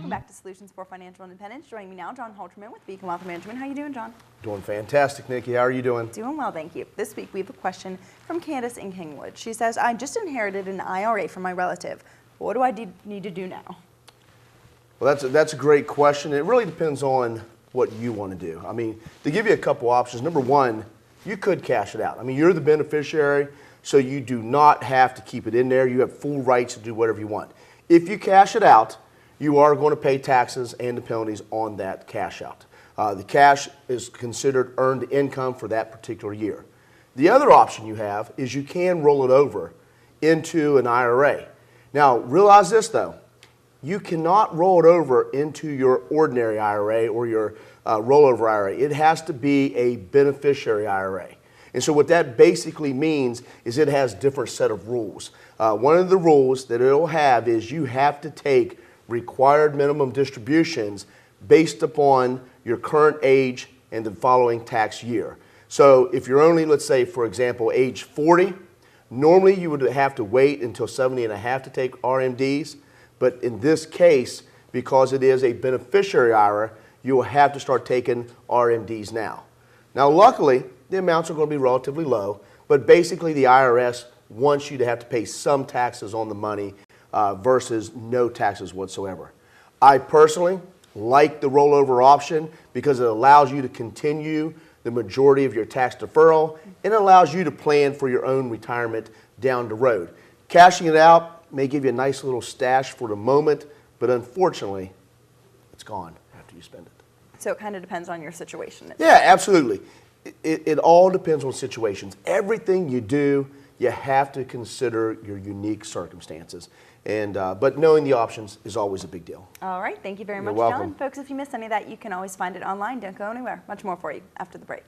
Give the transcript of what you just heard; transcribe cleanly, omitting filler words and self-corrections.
Welcome back to Solutions for Financial Independence. Joining me now, John Halterman with Beacon Wealth Management. How you doing, John? Doing fantastic, Nikki. How are you doing? Doing well, thank you. This week we have a question from Candace in Kingwood. She says, I just inherited an IRA from my relative. What do I need to do now? Well, that's a great question. It really depends on what you want to do. I mean, to give you a couple options, number one, you could cash it out. I mean, you're the beneficiary, so you do not have to keep it in there. You have full rights to do whatever you want. If you cash it out, you are going to pay taxes and the penalties on that cash out. The cash is considered earned income for that particular year. The other option you have is you can roll it over into an IRA. Now, realize this though, you cannot roll it over into your ordinary IRA or your rollover IRA. It has to be a beneficiary IRA. And so what that basically means is it has a different set of rules. One of the rules that it'll have is you have to take required minimum distributions based upon your current age and the following tax year. So if you're only, let's say, for example, age 40, normally you would have to wait until 70 and a half to take RMDs. But in this case, because it is a beneficiary IRA, you will have to start taking RMDs now. Now, luckily, the amounts are going to be relatively low, but basically the IRS wants you to have to pay some taxes on the money versus no taxes whatsoever. I personally like the rollover option because it allows you to continue the majority of your tax deferral and it allows you to plan for your own retirement down the road. Cashing it out may give you a nice little stash for the moment, but unfortunately, it's gone after you spend it. So it kind of depends on your situation. Yeah, absolutely. It all depends on situations. Everything you do, you have to consider your unique circumstances. But knowing the options is always a big deal. All right. Thank you very much, You're welcome. John. Folks, if you missed any of that, you can always find it online. Don't go anywhere. Much more for you after the break.